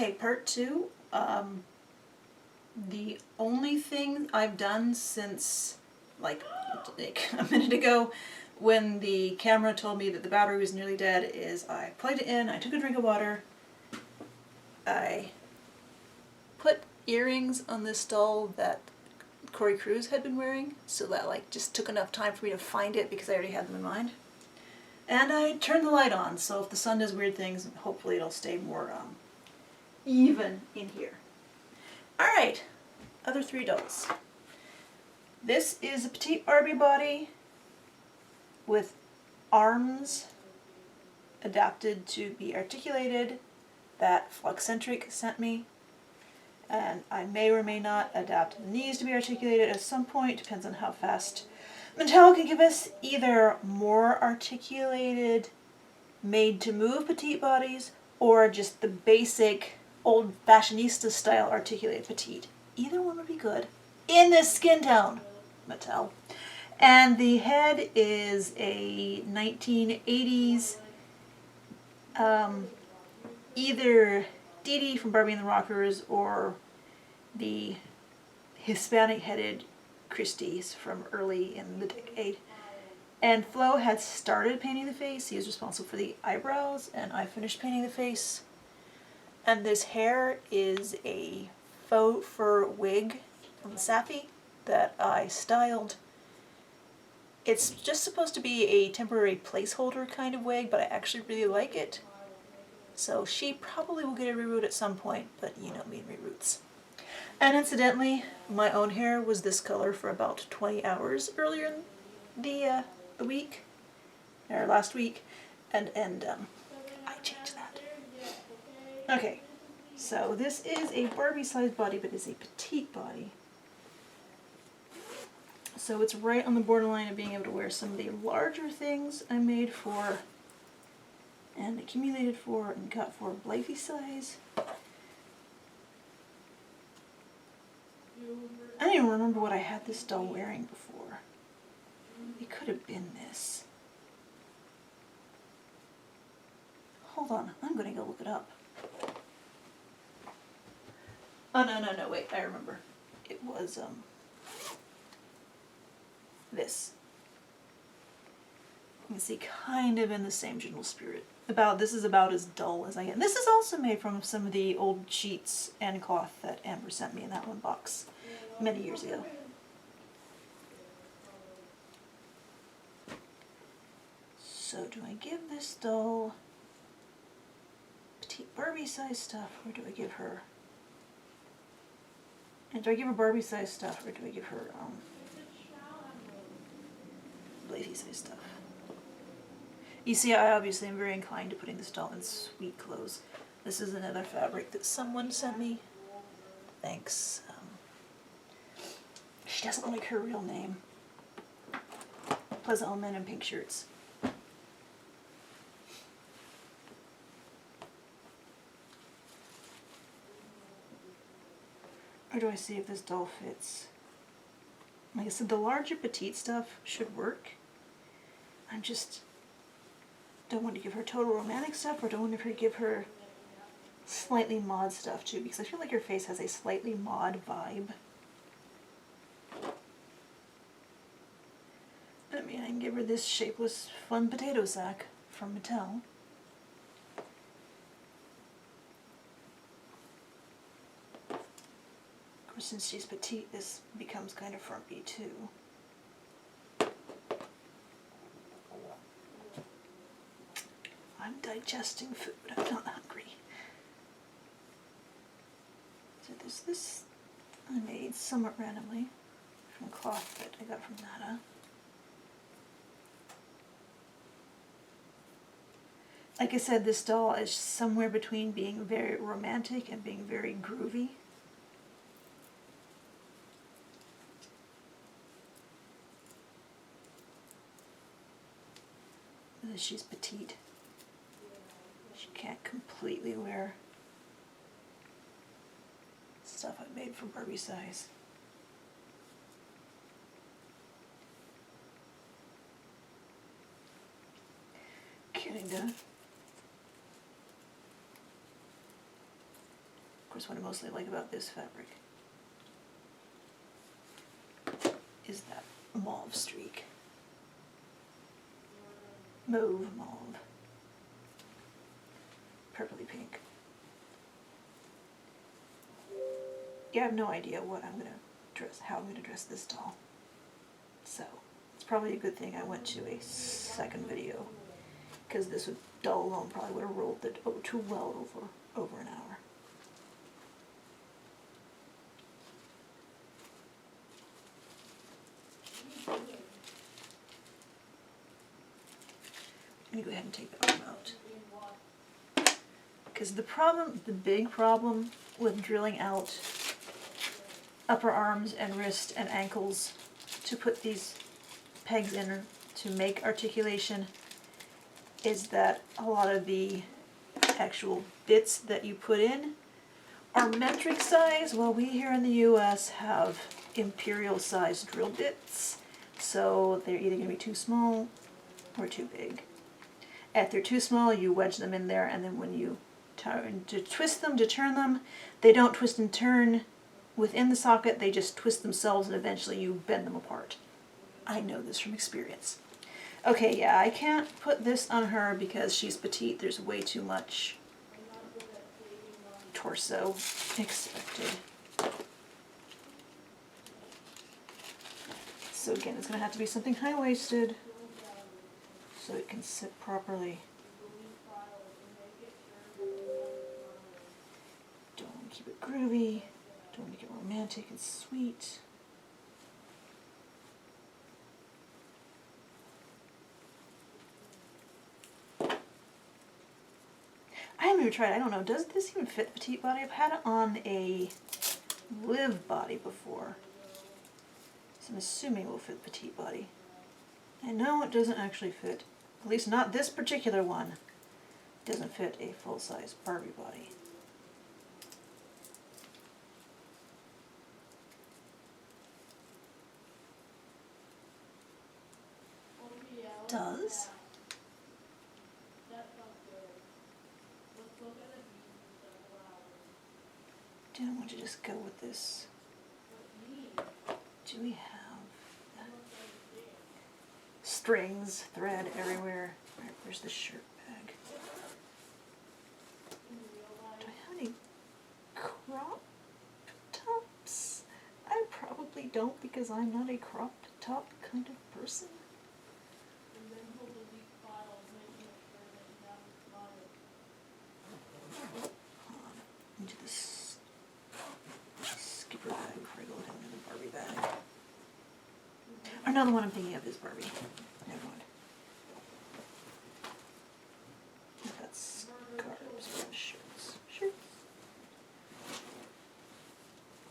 Okay, part two. The only thing I've done since, like a minute ago, when the camera told me that the battery was nearly dead, is I plugged it in, I took a drink of water, I put earrings on this doll that Corey Cruz had been wearing, so that like just took enough time for me to find it because I already had them in mind. And I turned the light on, so if the sun does weird things, hopefully it'll stay more even in here. Alright, other three dolls. This is a petite Barbie body with arms adapted to be articulated that Flux-Centric sent me. And I may or may not adapt the knees to be articulated at some point, depends on how fast Mattel can give us either more articulated, made-to-move petite bodies, or just the basic old fashionista style articulated petite. Either one would be good. In this skin tone, Mattel. And the head is a 1980s, either Dee Dee from Barbie and the Rockers or the Hispanic-headed Christie's from early in the decade. And Flo had started painting the face. He was responsible for the eyebrows, and I finished painting the face. And this hair is a faux fur wig from Safi that I styled. It's just supposed to be a temporary placeholder kind of wig, but I actually really like it. So she probably will get a reroot at some point, but you know me and reroots. And incidentally, my own hair was this color for about 20 hours earlier in the week, or last week, and I changed that. Okay, so this is a Barbie-sized body, but it's a petite body. So it's right on the borderline of being able to wear some of the larger things I made for and accumulated for and got for Blythe size. I don't even remember what I had this doll wearing before. It could have been this. Hold on, I'm going to go look it up. Oh, no, wait, I remember. It was, this. You can see kind of in the same general spirit. This is about as dull as I get. This is also made from some of the old sheets and cloth that Amber sent me in that one box many years ago. So do I give this doll petite Barbie size stuff, or do I give her... And do I give her Barbie size stuff, or do I give her Blythe size stuff? You see, I obviously am very inclined to putting this doll in sweet clothes. This is another fabric that someone sent me. Thanks. She doesn't like her real name. Pleasant Old Men in Pink Shirts. Or do I see if this doll fits? Like I said, the larger petite stuff should work. I'm just... don't want to give her total romantic stuff, or don't want to give her slightly mod stuff too, because I feel like her face has a slightly mod vibe. I mean, I can give her this shapeless fun potato sack from Mattel. Of course, since she's petite, this becomes kind of frumpy too. I'm digesting food, I'm not hungry. So there's this I made somewhat randomly from cloth that I got from Nada. Like I said, this doll is somewhere between being very romantic and being very groovy. She's petite. She can't completely wear stuff I made for Barbie size. Kinda. is what I mostly like about this fabric, is that mauve streak. Mauve. Purpley pink. Yeah, I have no idea what I'm gonna dress, how I'm gonna dress this doll. So, it's probably a good thing I went to a second video, because this doll alone probably would have rolled it too well over an hour. Let me go ahead and take the arm out. Because the big problem with drilling out upper arms and wrist and ankles to put these pegs in to make articulation is that a lot of the actual bits that you put in are metric size, while we here in the US have imperial size drill bits, so they're either going to be too small or too big. If they're too small, you wedge them in there, and then when you to twist them, to turn them, they don't twist and turn within the socket, they just twist themselves, and eventually you bend them apart. I know this from experience. Okay, yeah, I can't put this on her because she's petite. There's way too much torso expected. So again, it's going to have to be something high-waisted so it can sit properly. Don't want to keep it groovy. Don't want to get romantic and sweet. I haven't even tried, I don't know, does this even fit the petite body? I've had it on a live body before, so I'm assuming it will fit the petite body. I know it doesn't actually fit, at least not this particular one, it doesn't fit a full-size Barbie body. Does? Do I want to just go with this? Do we have strings, thread everywhere? Alright, where's the shirt bag? Do I have any crop tops? I probably don't, because I'm not a crop top kind of person. Into this skipper bag before I go down into the Barbie bag. Or no, the one I'm thinking of is Barbie. Never mind. That's scarves, shirts.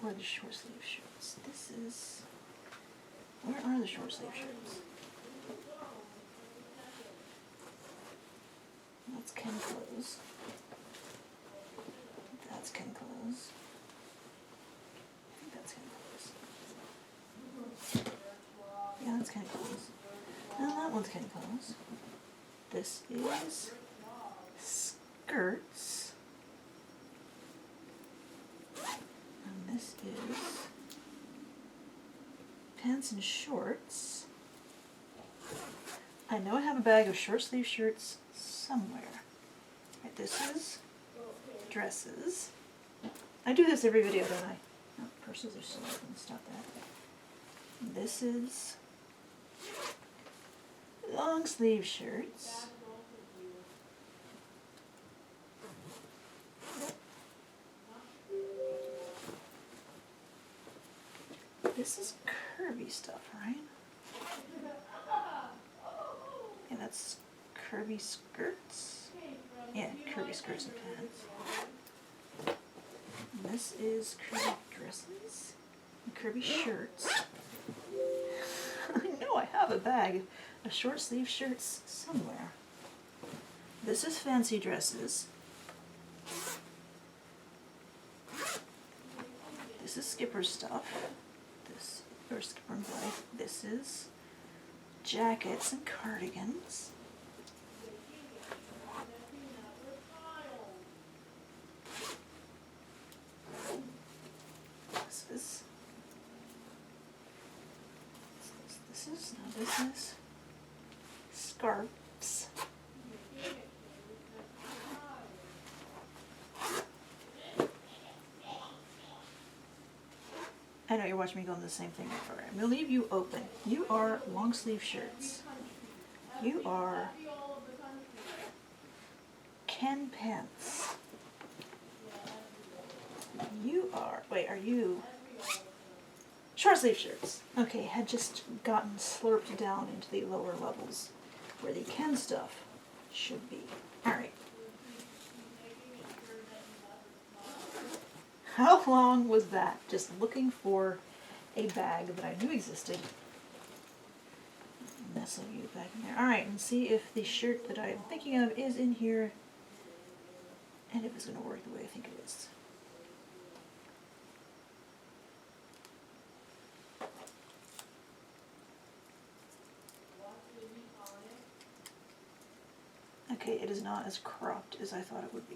Or the short sleeve shirts. This is... Where are the short sleeve shirts? That's Ken Clothes. That's Ken Clothes. I think that's Ken Clothes. Yeah, that's Ken Clothes. No, that one's Ken Clothes. This is skirts. And this is pants and shorts. I know I have a bag of short sleeve shirts somewhere. Right, this is dresses. I do this every video, don't I? Oh, purses are still open. Stop that. This is long sleeve shirts. This is curvy stuff, right? Yeah, that's curvy skirts. Yeah, curvy skirts and pants. And this is curvy dresses and curvy shirts. I know I have a bag of short sleeve shirts somewhere. This is fancy dresses. This is Skipper stuff. This, or Skipper and Blythe. This is jackets and cardigans. this is scarves. I know you're watching me go on the same thing before. I'm going to leave you open. You are long sleeve shirts. You are Ken pants. You are, wait, are you short sleeve shirts? Okay, had just gotten slurped down into the lower levels where the Ken stuff should be. Alright. How long was that? Just looking for a bag that I knew existed. Nestle you back in there. Alright, and see if the shirt that I'm thinking of is in here and if it's going to work the way I think it is. Okay, it is not as cropped as I thought it would be.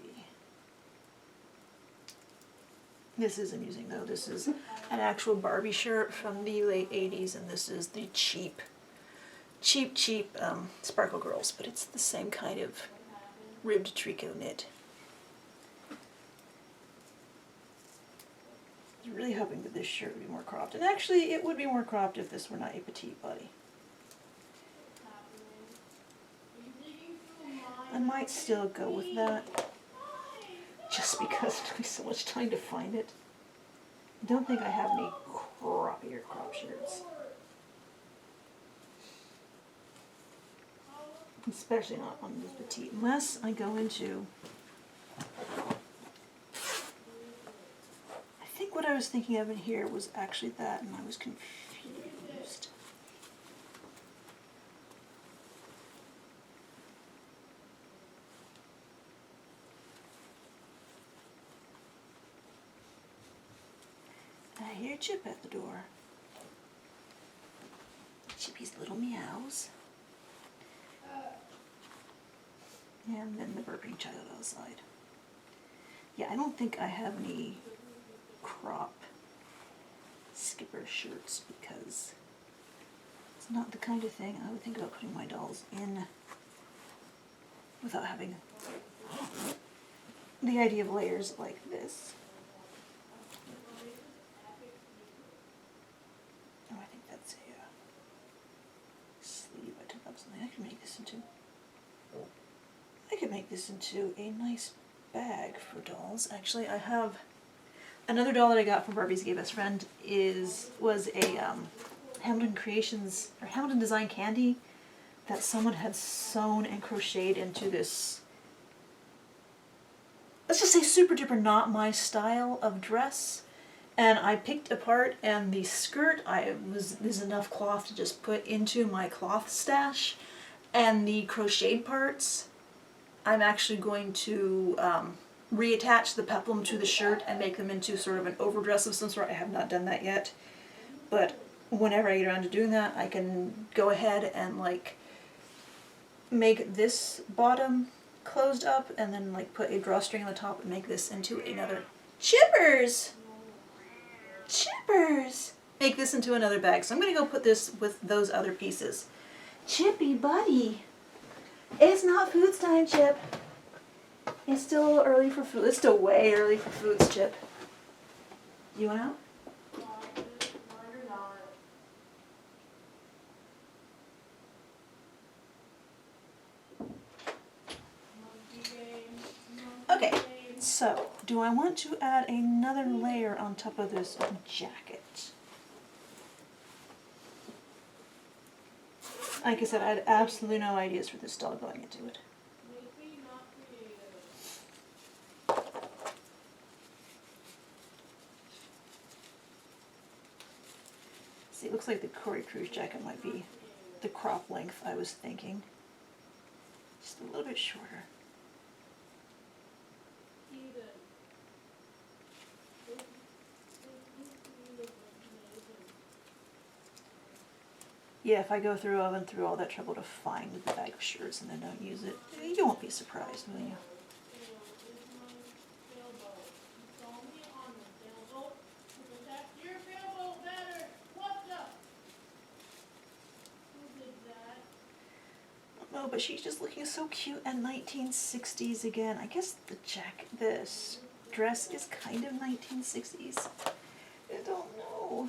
This is amusing though. This is an actual Barbie shirt from the late 80s, and this is the cheap Sparkle Girls, but it's the same kind of ribbed tricot knit. I was really hoping that this shirt would be more cropped, and actually it would be more cropped if this were not a petite body. I might still go with that, just because it took me so much time to find it. I don't think I have any croppier crop shirts. Especially not on this petite, unless I go into... I think what I was thinking of in here was actually that, and I was confused. I hear Chip at the door. Chippy's little meows. And then the burping child outside. Yeah, I don't think I have any crop skipper shirts because it's not the kind of thing I would think about putting my dolls in without having the idea of layers like this. Oh, I think that's a sleeve. I took up something. I can make this into... I could make this into a nice bag for dolls. Actually, I have another doll that I got from Barbie's Gay Best Friend was a Hamilton Creations or Hamilton Design candy that someone had sewn and crocheted into this, let's just say super duper not my style of dress. And I picked apart, and the skirt there's enough cloth to just put into my cloth stash, and the crocheted parts I'm actually going to reattach the peplum to the shirt and make them into sort of an overdress of some sort. I have not done that yet, but whenever I get around to doing that, I can go ahead and like make this bottom closed up and then like put a drawstring on the top and make this into another Chippers! Make this into another bag. So I'm going to go put this with those other pieces. Chippy buddy! It's not foods time, Chip. It's still a little early for food. It's still way early for foods, Chip. You want out? Okay, so do I want to add another layer on top of this jacket? Like I said, I had absolutely no ideas for this doll going into it. See, it looks like the Corey Cruz jacket might be the crop length I was thinking. Just a little bit shorter. Yeah, if I go through all that trouble to find the bag of shirts and then don't use it, you won't be surprised, will you? but she's just looking so cute and 1960s again. I guess this dress is kind of 1960s. I don't know.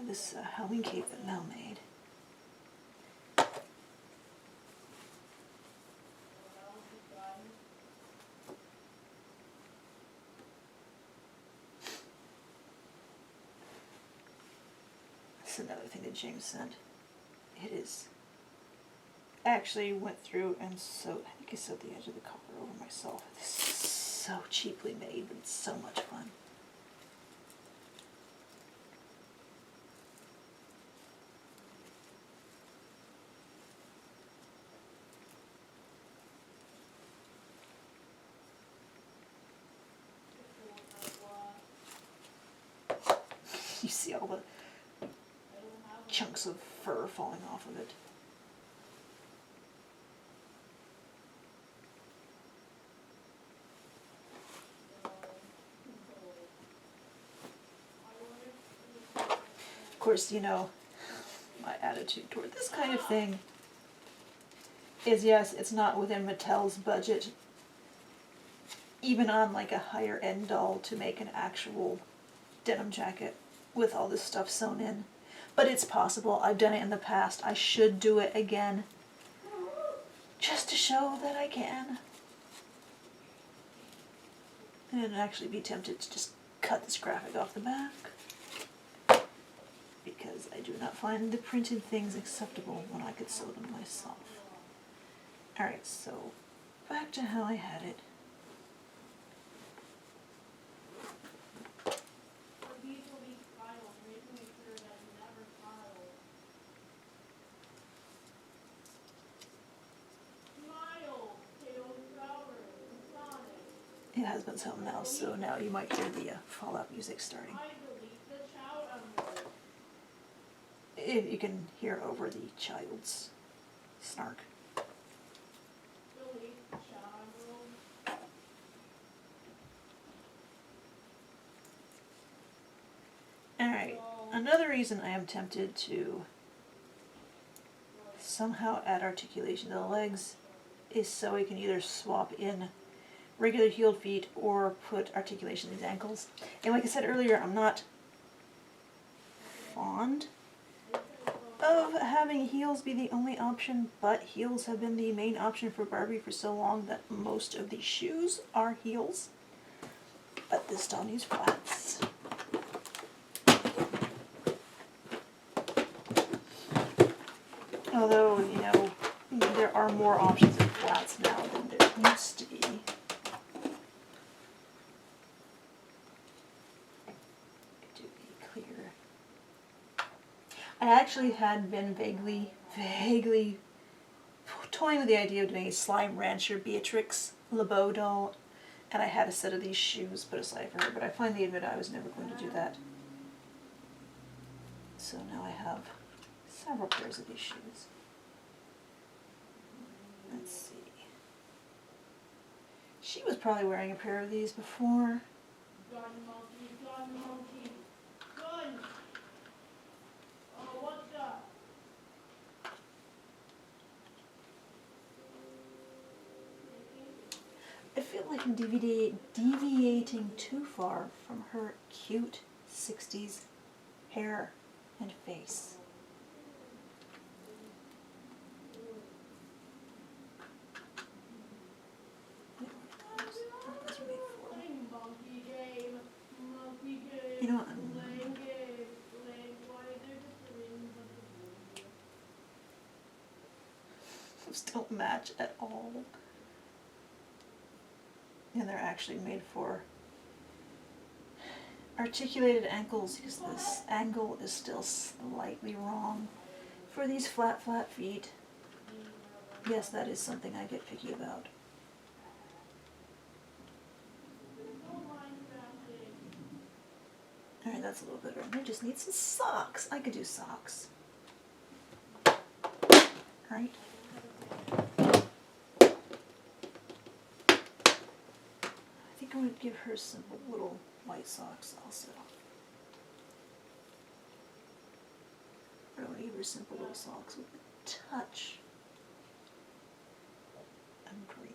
This Halloween cape that Mel made. This is another thing that James sent. It is. Actually went through and sewed, I think I sewed the edge of the collar over myself. This is so cheaply made, but it's so much fun. You see all the chunks of fur falling off of it. Of course, you know, my attitude toward this kind of thing is, yes, it's not within Mattel's budget, even on like a higher end doll, to make an actual denim jacket with all this stuff sewn in. But it's possible. I've done it in the past. I should do it again, just to show that I can. And I'd actually be tempted to just cut this graphic off the back, because I do not find the printed things acceptable when I could sew them myself. Alright, so back to how I had it. It has been sewn now, so now you might hear the Fallout music starting. You can hear over the child's snark. Alright, another reason I am tempted to somehow add articulation to the legs is so we can either swap in regular heeled feet or put articulation in these ankles. And like I said earlier, I'm not fond of having heels be the only option, but heels have been the main option for Barbie for so long that most of these shoes are heels. But this doll needs flats. Although, you know, there are more options of flats now than there used to be. To be clear, I actually had been vaguely toying with the idea of doing a Slime Rancher Beatrix LeBeau doll, and I had a set of these shoes put aside for her, but I finally admitted I was never going to do that. So now I have several pairs of these shoes. Let's see. She was probably wearing a pair of these before. Gun monkey, gun monkey, gun! Oh, what's up? I feel like I'm deviating too far from her cute 60s hair and face. Monkey game, monkey game. You know what? Lame game, lame. Why they're just lame, but Those don't match at all. And they're actually made for articulated ankles, because this angle is still slightly wrong for these flat feet. Yes, that is something I get picky about. Alright, that's a little better. And I just need some socks. I could do socks. Right? I think I'm going to give her some little white socks also. very simple little socks with a touch of green.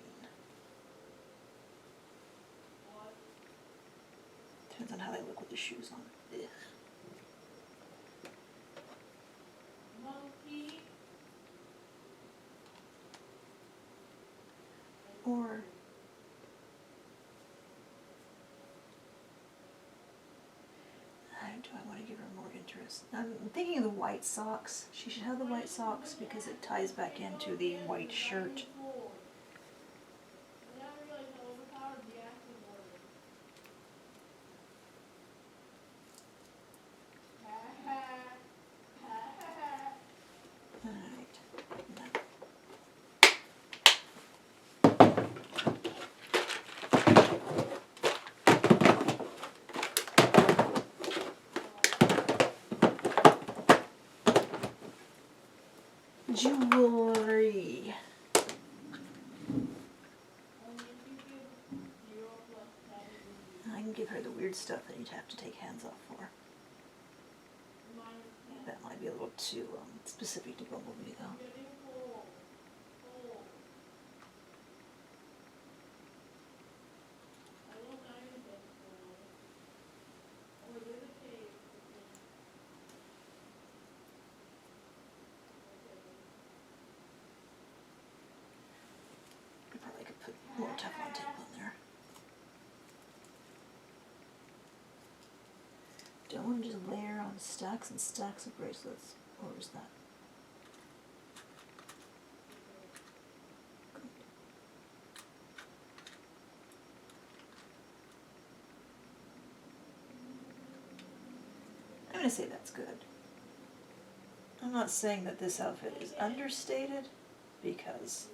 Depends on how they look with the shoes on. Ugh. Monkey. Or do I want to give her more interest? I'm thinking of the white socks. She should have the white socks because it ties back into the white shirt. I never realized how overpowered the acting board is. Ha ha. Ha ha ha. Alright. Jewelry. I can give her the weird stuff that you'd have to take hands off for. That might be a little too specific to Bumblebee though. I probably could put more Teflon tape on there. Don't want to just layer on stacks and stacks of bracelets. Or is that? Good. I'm going to say that's good. I'm not saying that this outfit is understated, because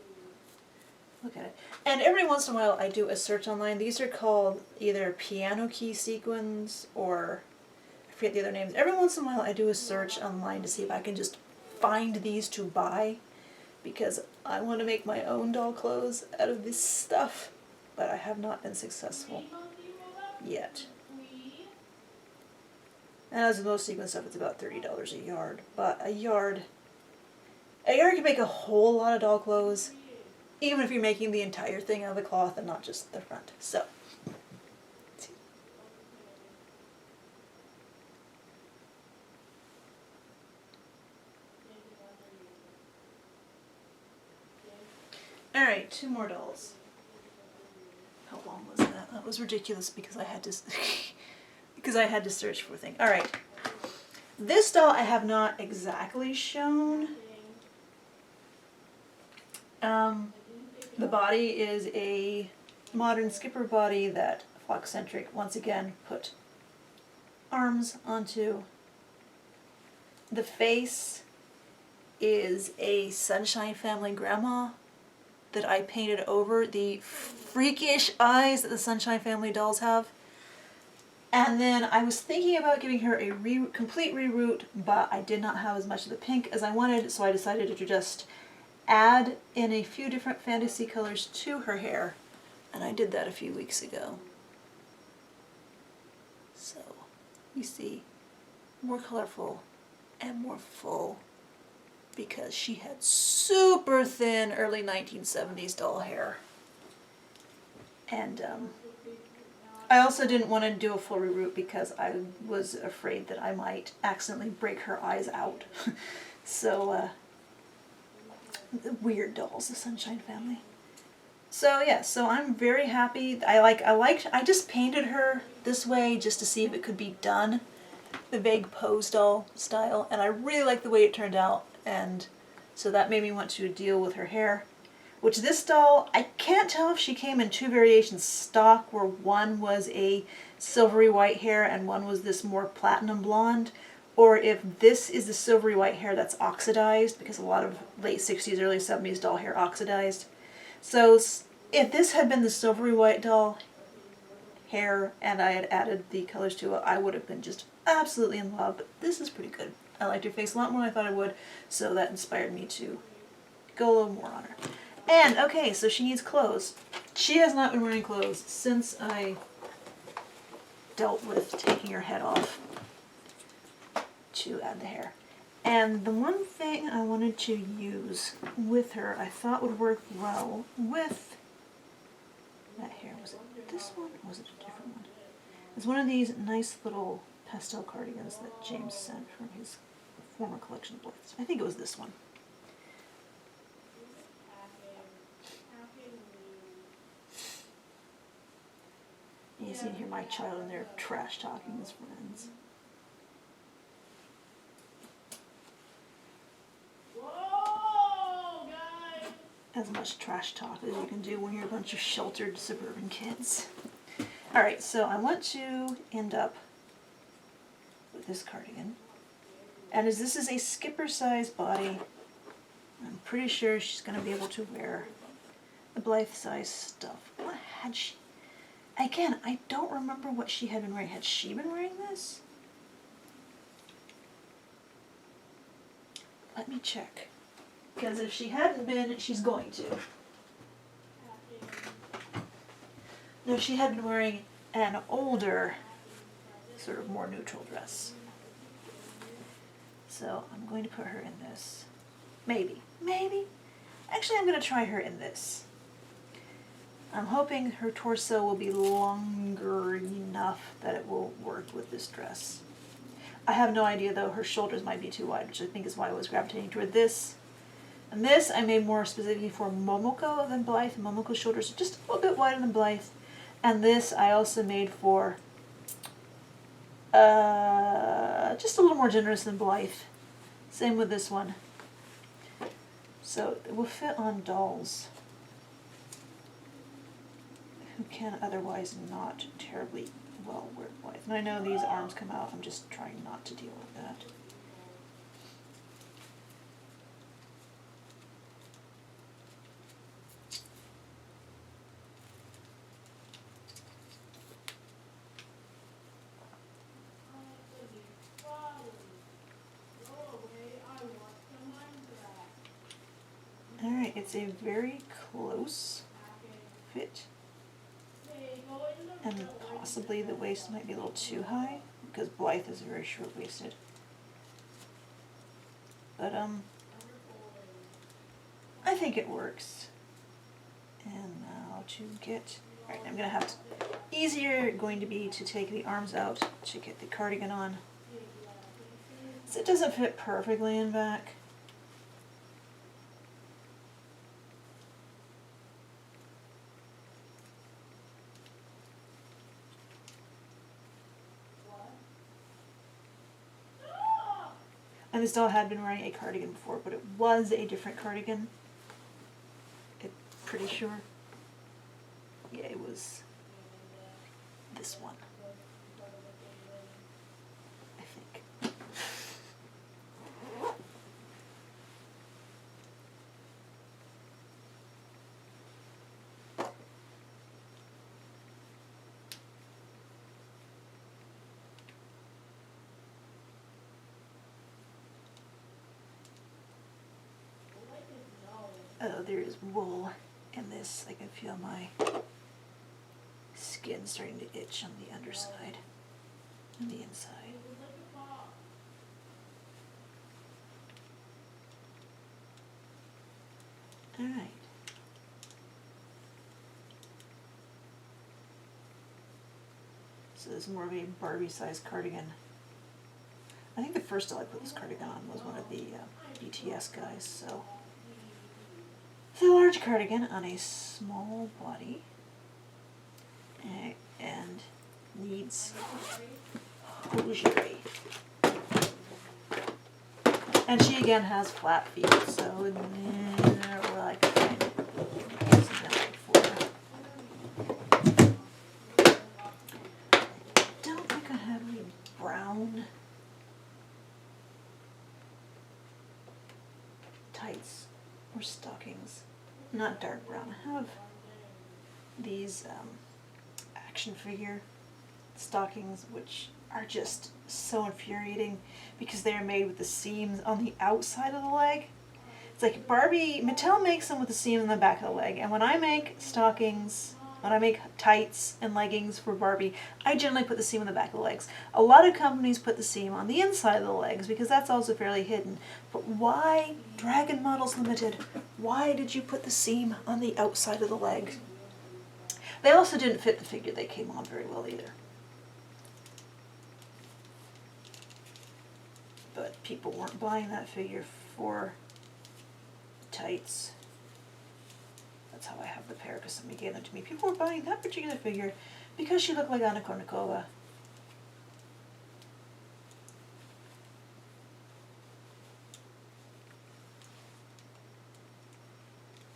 look at it. And every once in a while I do a search online. These are called either piano key sequins or I forget the other names. Every once in a while I do a search online to see if I can just find these to buy, because I want to make my own doll clothes out of this stuff, but I have not been successful yet. And as with most sequin stuff, it's about $30 a yard. But a yard can make a whole lot of doll clothes, even if you're making the entire thing out of the cloth and not just the front. So, all right, 2 more dolls. How long was that? That was ridiculous because I had to because I had to search for things. All right, this doll I have not exactly shown. The body is a modern skipper body that Flockcentric once again put arms onto. The face is a Sunshine Family grandma that I painted over the freakish eyes that the Sunshine Family dolls have. And then I was thinking about giving her a complete reroute, but I did not have as much of the pink as I wanted, so I decided to just add in a few different fantasy colors to her hair, and I did that a few weeks ago. So you see more colorful and more full, because she had super thin early 1970s doll hair. And I also didn't want to do a full reroute because I was afraid that I might accidentally break her eyes out. So weird dolls, the Sunshine Family. So yeah, so I'm very happy. I just painted her this way just to see if it could be done, the vague pose doll style, and I really like the way it turned out, and so that made me want to deal with her hair. Which this doll, I can't tell if she came in 2 variations stock, where one was a silvery white hair and one was this more platinum blonde, or if this is the silvery white hair that's oxidized, because a lot of late 60s, early 70s doll hair oxidized. So if this had been the silvery white doll hair and I had added the colors to it, I would have been just absolutely in love. But this is pretty good. I liked her face a lot more than I thought I would, so that inspired me to go a little more on her. And, okay, so she needs clothes. She has not been wearing clothes since I dealt with taking her head off to add the hair. And the one thing I wanted to use with her, I thought would work well with that hair. Was it this one or was it a different one? It's one of these nice little pastel cardigans that James sent from his former collection of Blythes. I think it was this one. You see here my child and they're trash talking his friends. Whoa, guys! As much trash talk as you can do when you're a bunch of sheltered suburban kids. Alright, so I want to end up with this cardigan. And as this is a skipper size body, I'm pretty sure she's going to be able to wear the Blythe size stuff. What had she? Again, I don't remember what she had been wearing. Had she been wearing this? Let me check. Because if she hadn't been, she's going to. No, she had been wearing an older, sort of more neutral dress. So I'm going to put her in this. Maybe. Actually, I'm going to try her in this. I'm hoping her torso will be longer enough that it will work with this dress. I have no idea though, her shoulders might be too wide, which I think is why I was gravitating toward this. And this I made more specifically for Momoko than Blythe. Momoko's shoulders are just a little bit wider than Blythe. And this I also made for just a little more generous than Blythe. Same with this one. So it will fit on dolls who can otherwise not terribly well wear Blythe. And I know these arms come out, I'm just trying not to deal with that. Alright, it's a very close fit. And possibly the waist might be a little too high, because Blythe is very short-waisted. But, I think it works. And now to get... Alright, I'm going to have to... Easier going to be to take the arms out to get the cardigan on. So it doesn't fit perfectly in back. And this doll had been wearing a cardigan before, but it was a different cardigan. I'm pretty sure. Yeah, it was this one. I think. Oh, there is wool in this. I can feel my skin starting to itch on the underside and the inside. Alright. So this is more of a Barbie-sized cardigan. I think the first doll I put this cardigan on was one of the BTS guys, so... It's a large cardigan on a small body and needs hosiery. And she again has flat feet, so well, I could kind of use that for her. I don't think I have any brown tights or stockings. Not dark brown. I have these action figure stockings, which are just so infuriating because they are made with the seams on the outside of the leg. It's like Mattel makes them with the seam on the back of the leg, and when I make stockings when I make tights and leggings for Barbie, I generally put the seam on the back of the legs. A lot of companies put the seam on the inside of the legs because that's also fairly hidden. But why, Dragon Models Limited, why did you put the seam on the outside of the leg? They also didn't fit the figure they came on very well either. But people weren't buying that figure for tights. That's how I have the pair, because somebody gave them to me. People were buying that particular figure because she looked like Anna Kournikova.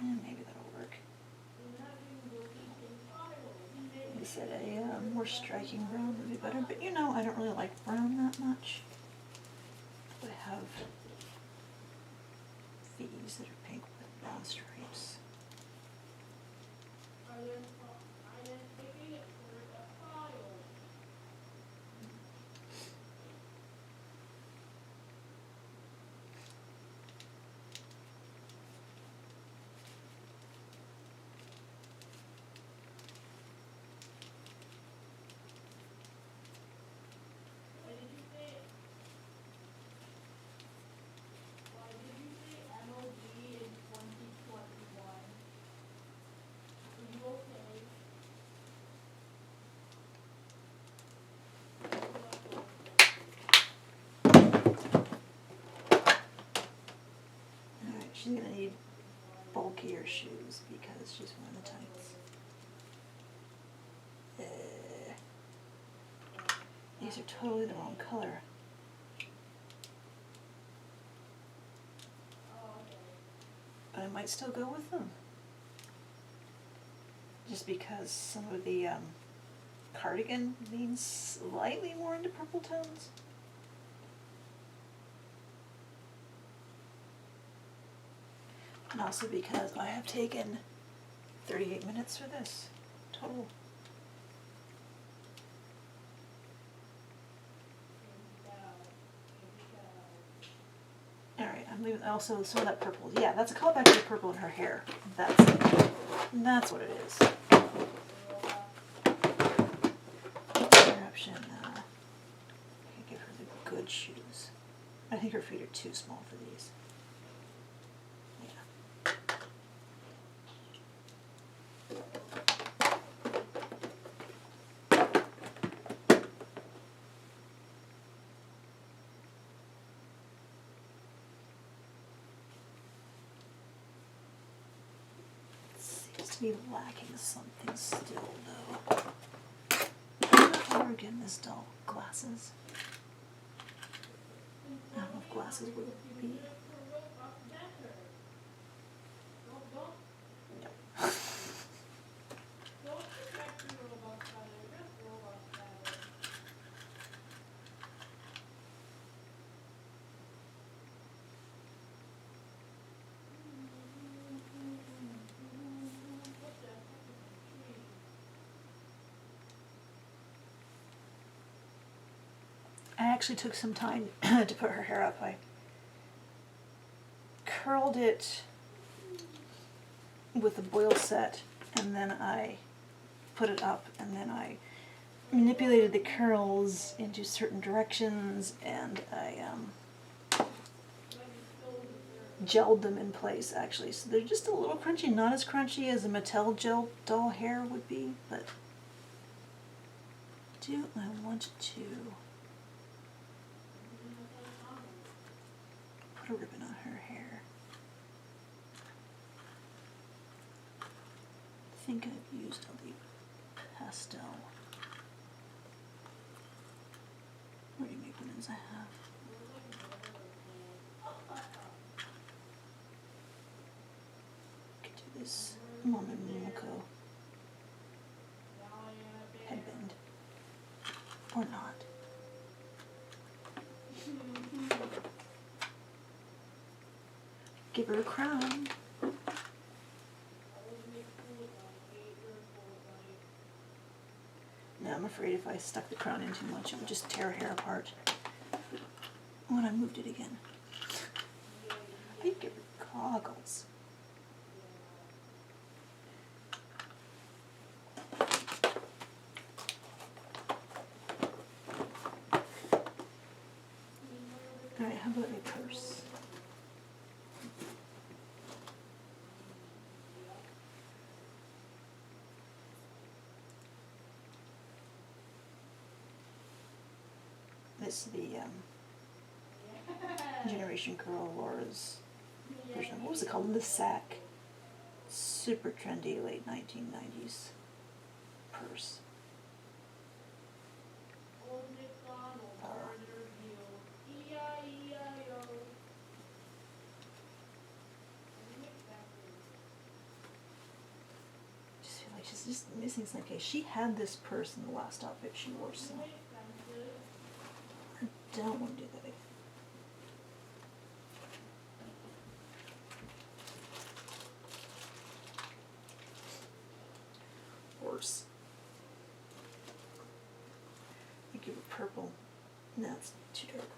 Maybe that'll work. They said a more striking brown would be better, but you know, I don't really like brown that much. I have these that are pink with brown stripes. She's gonna need bulkier shoes because she's wearing the tights. These are totally the wrong color. But I might still go with them. Just because some of the cardigan leans slightly more into purple tones. And also because I have taken 38 minutes for this total. Alright, I'm leaving also some of that purple. Yeah, that's a callback to the purple in her hair. That's what it is. Interruption. I can give her the good shoes. I think her feet are too small for these. To be lacking something still, though. I don't know again this doll. Glasses. I don't know if glasses would be. No. I actually took some time to put her hair up. I curled it with a boil set, and then I put it up, and then I manipulated the curls into certain directions, and I gelled them in place, actually. So they're just a little crunchy, not as crunchy as a Mattel gel doll hair would be, but do I want to put a ribbon on her hair? I think I've used all the pastel. What do you make ribbons I have? Could do this Mama Momoko headband. Or not. Give her a crown. No, I'm afraid if I stuck the crown in too much, it would just tear her hair apart. When I moved it again. I need to give her goggles. about a purse? This is the Generation Girl Laura's version. What was it called? The Sack. Super trendy late 1990s purse. Old MacDonald heard her view. E-I-E-I-O. Just feel like she's just missing something. Okay, she had this purse in the last outfit she wore, so I don't want to do that again. Horse. I give it purple. No, it's too dark.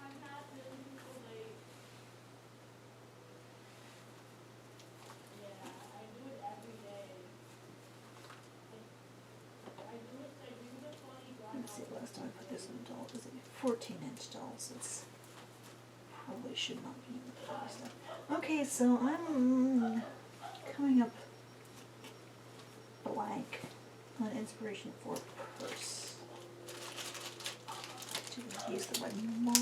I'm happy so late. Yeah, I do it every day. I do the funny gun. Let's see, last time I put this in a doll, is a 14-inch doll, so it's probably should not be in the photo stuff. Okay, so I'm coming up blank on inspiration for a purse. To use the word mine.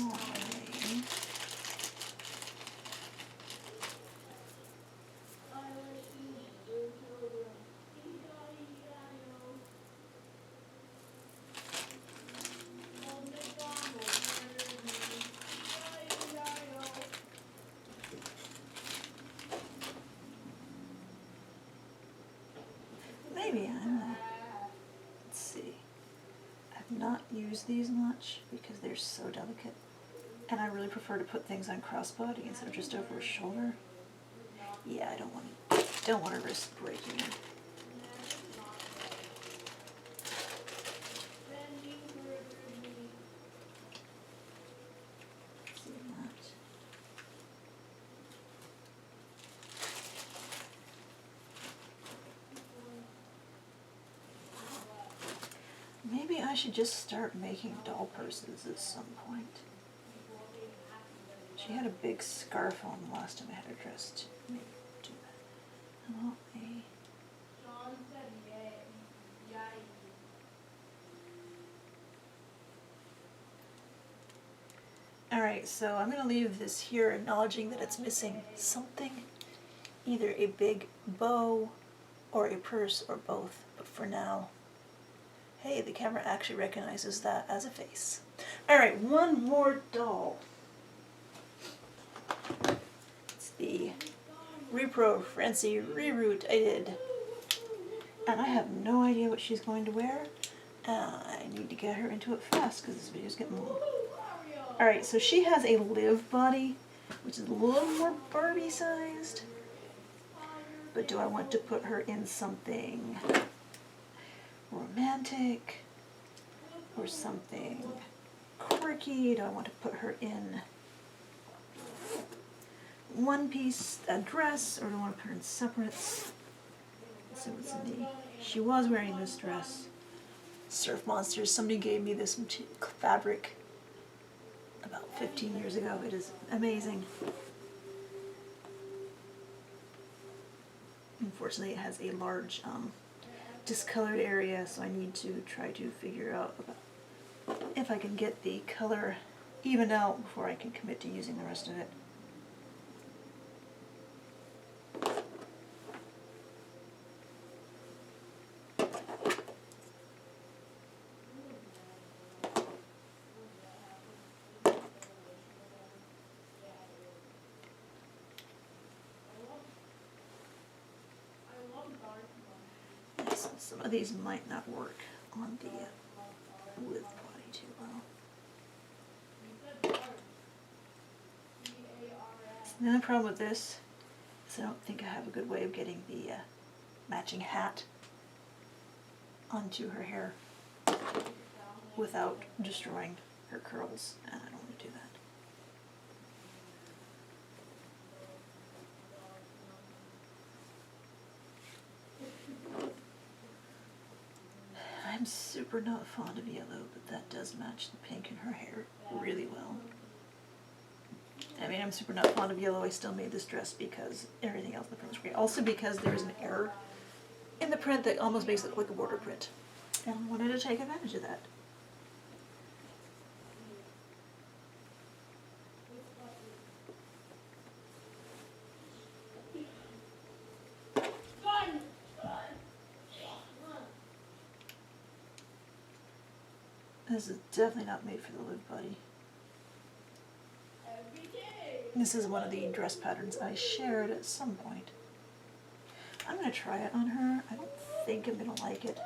I wish you were children. E-I-E-I-O. Old MacDonald heard her view. E-I-E-I-O. Maybe I'm let's see. I've not used these much because they're so delicate. And I really prefer to put things on crossbody instead of just over a shoulder. Yeah, I don't want to risk breaking them. Then you murdered me. See that. Maybe I should just start making doll purses at some point. She had a big scarf on the last time I had her dressed. Maybe do that. How about a... John said yay. Yay. Alright, so I'm going to leave this here acknowledging that it's missing something. Either a big bow or a purse or both. But for now, hey, the camera actually recognizes that as a face. Alright, one more doll. It's the Repro Francie Reroute I did. And I have no idea what she's going to wear. I need to get her into it fast because this video's getting long. Alright, so she has a live body, which is a little more Barbie sized. But do I want to put her in something romantic or something quirky? Do I want to put her in one piece, a dress, or do I want to put her in separates? Let's see what's in the... She was wearing this dress. Surf Monsters, somebody gave me this fabric about 15 years ago. It is amazing. Unfortunately, it has a large discolored area, so I need to try to figure out if I can get the color evened out before I can commit to using the rest of it. So some of these might not work on the live body too well. The only problem with this is I don't think I have a good way of getting the matching hat onto her hair without destroying her curls, and I don't want to do that. I'm super super not fond of yellow, but that does match the pink in her hair really well. I mean, I'm super not fond of yellow. I still made this dress because everything else in the print was great. Also because there is an error in the print that almost makes it look like a border print. And I wanted to take advantage of that. This is definitely not made for the live body. This is one of the dress patterns I shared at some point. I'm going to try it on her. I don't think I'm going to like it.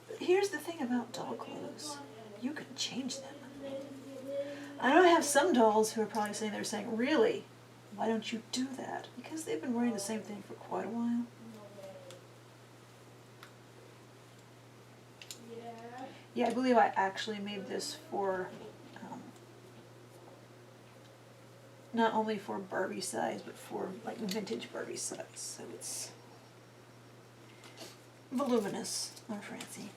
But here's the thing about doll clothes. You can change them. I know I have some dolls who are probably sitting there saying, really? Why don't you do that? Because they've been wearing the same thing for quite a while. Yeah, I believe I actually made this for, not only for Barbie size, but for like vintage Barbie size. So it's voluminous on Francie,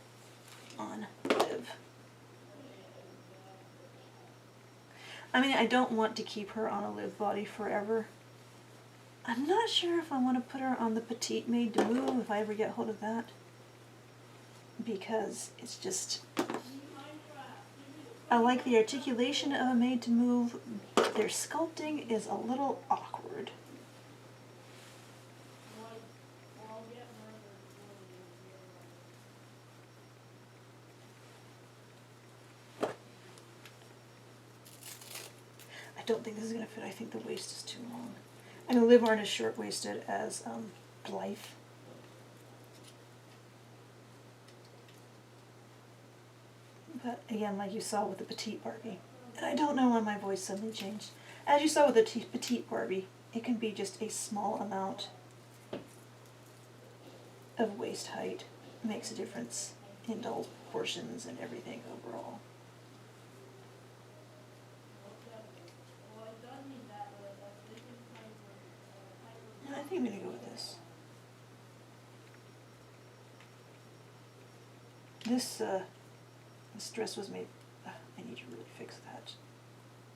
on Liv. I mean, I don't want to keep her on a Liv body forever. I'm not sure if I want to put her on the Petite Made to Move, if I ever get hold of that. Because it's just, I like the articulation of a Made to Move, but their sculpting is a little awkward. I don't think this is going to fit. I think the waist is too long. I know Liv aren't as short-waisted as Blythe. But again, like you saw with the Petite Barbie, and I don't know why my voice suddenly changed. As you saw with the Petite Barbie, it can be just a small amount of waist height. It makes a difference in doll's proportions and everything overall. And I think I'm going to go with this. This dress was made, I need to really fix that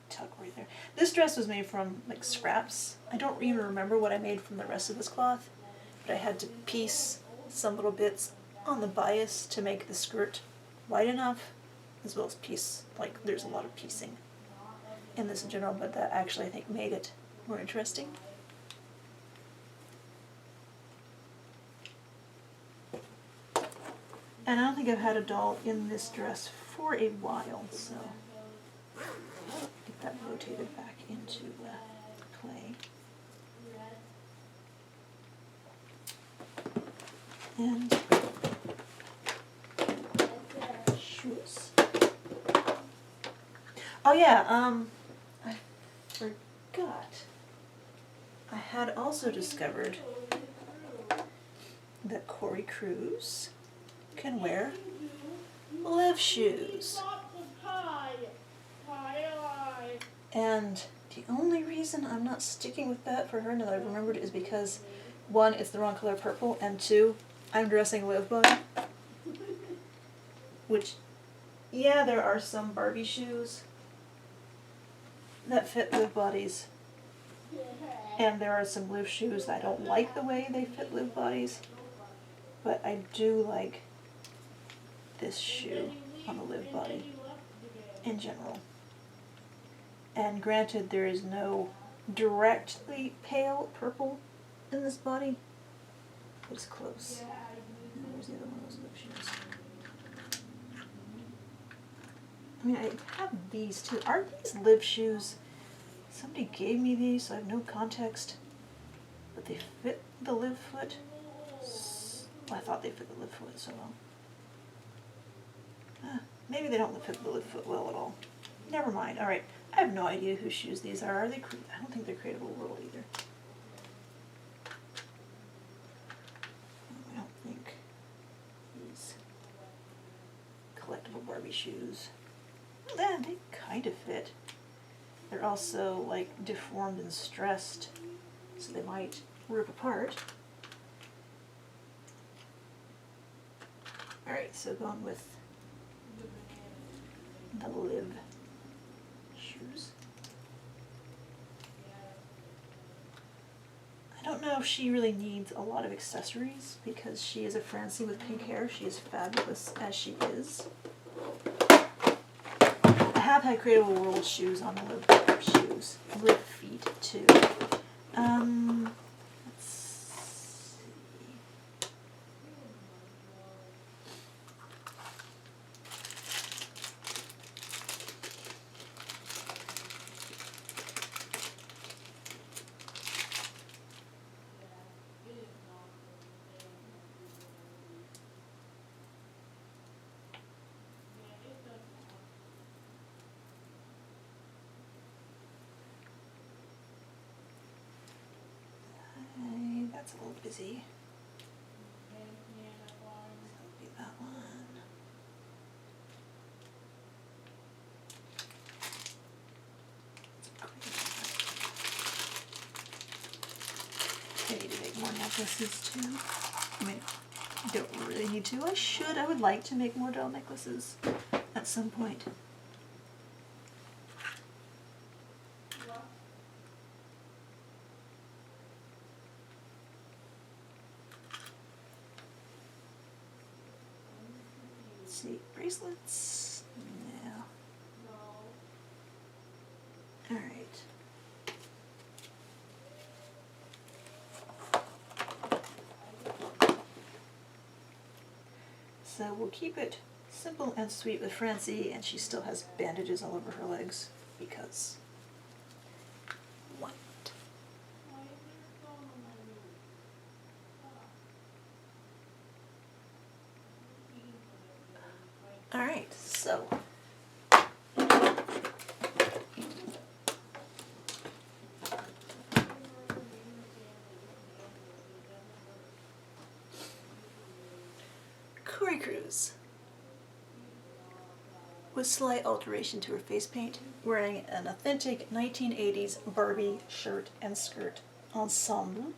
tuck right there. This dress was made from like scraps. I don't even remember what I made from the rest of this cloth, but I had to piece some little bits on the bias to make the skirt wide enough, as well as piece, like there's a lot of piecing in this in general, but that actually I think made it more interesting. And I don't think I've had a doll in this dress for a while, so get that rotated back into play. And shoes. Oh yeah, I forgot. I had also discovered that Corey Cruz can wear Liv shoes. And the only reason I'm not sticking with that for her now that I've remembered is because, one, it's the wrong color purple, and two, I'm dressing Liv body. Which, yeah, there are some Barbie shoes that fit Liv bodies. And there are some Liv shoes that I don't like the way they fit Liv bodies. But I do like this shoe on the Liv body in general. And granted, there is no directly pale purple in this body, but it's close. Where's the other one of those Liv shoes? I mean, I have these too. Are these Liv shoes? Somebody gave me these, so I have no context. But they fit the Liv foot. Well, I thought they fit the Liv foot so well. Maybe they don't fit the Liv foot well at all. Never mind. All right. I have no idea whose shoes these are. Are they? I don't think they're Creatable World either. I don't think these collectible Barbie shoes. Well, they kind of fit. They're also like deformed and stressed, so they might rip apart. Alright, so going with the Liv shoes. I don't know if she really needs a lot of accessories because she is a Francie with pink hair. She is fabulous as she is. I have had Creative World shoes on the Liv shoes. Liv feet too. Let's see. That's a little busy. That'll be that one. I need to make more necklaces too. I mean, I don't really need to. I should. I would like to make more doll necklaces at some point. Let's see, bracelets. No. All right. So we'll keep it simple and sweet with Francie, and she still has bandages all over her legs because what? All right, so Corey Cruz, with slight alteration to her face paint, wearing an authentic 1980s Barbie shirt and skirt ensemble.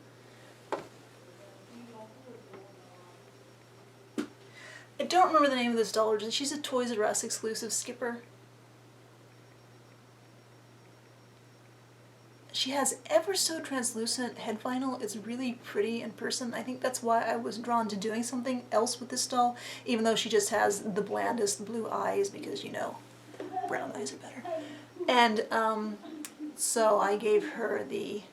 I don't remember the name of this doll. She's a Toys R Us exclusive Skipper. She has ever so translucent head vinyl. It's really pretty in person. I think that's why I was drawn to doing something else with this doll, even though she just has the blandest blue eyes because, you know, brown eyes are better. And so I gave her the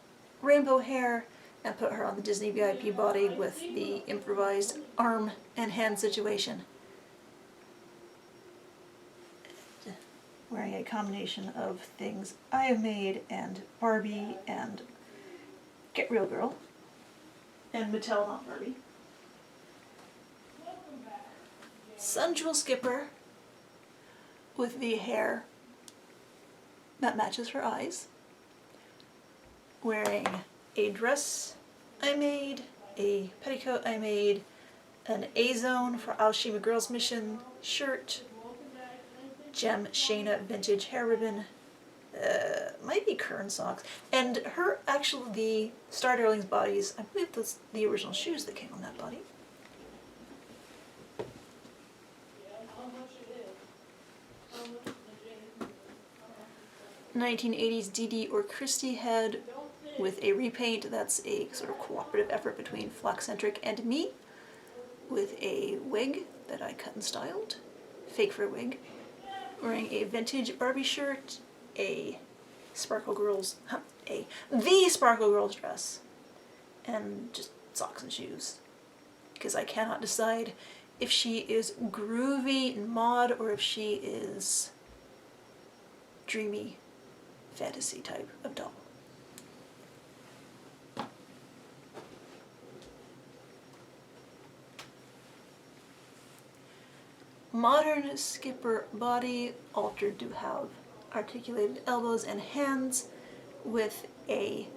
rainbow hair and put her on the Disney VIP body with the improvised arm and hand situation. Wearing a combination of things I have made and Barbie and Get Real Girl and Mattel Not Barbie. Sun Jewel Skipper with the hair that matches her eyes. Wearing a dress I made, a petticoat I made, an A-Zone for Aoshima Girls Mission shirt, Gem Shayna vintage hair ribbon, might be Kern socks, and her, actually the Star Darlings bodies, I believe that's the original shoes that came on that body. 1980s Dee Dee or Christy head with a repaint. That's a sort of cooperative effort between Flockcentric and me, with a wig that I cut and styled, fake fur wig. Wearing a vintage Barbie shirt, the Sparkle Girls dress, and just socks and shoes. Because I cannot decide if she is groovy and mod or if she is dreamy fantasy type of doll. Modern Skipper body, altered to have articulated elbows and hands, with a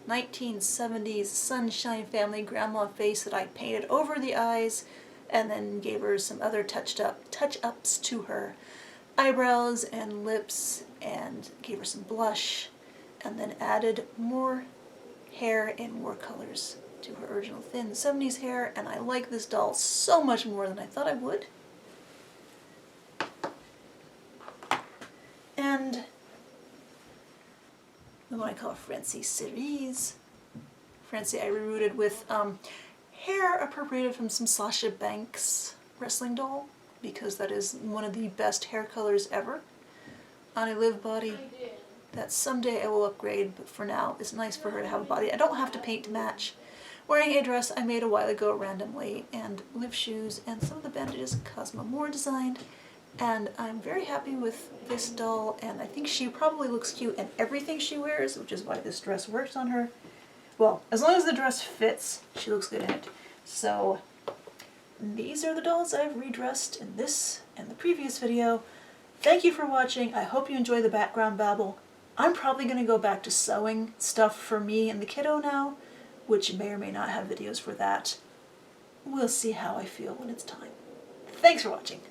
1970s Sunshine Family grandma face that I painted over the eyes and then gave her some other touch-ups to her eyebrows and lips and gave her some blush and then added more hair and more colors to her original thin 70s hair, and I like this doll so much more than I thought I would. And the one I call Francie Cerise. Francie I rerouted with hair appropriated from some Sasha Banks wrestling doll, because that is one of the best hair colors ever on a live body I did. that someday I will upgrade, but for now it's nice for her to have a body I don't have to paint to match. Wearing a dress I made a while ago randomly, and live shoes, and some of the bandages Cosmo Moore designed, and I'm very happy with this doll, and I think she probably looks cute in everything she wears, which is why this dress works on her. Well, as long as the dress fits, she looks good in it. So these are the dolls I've redressed in this and the previous video. Thank you for watching. I hope you enjoy the background babble. I'm probably going to go back to sewing stuff for me and the kiddo now, which may or may not have videos for that. We'll see how I feel when it's time. Thanks for watching.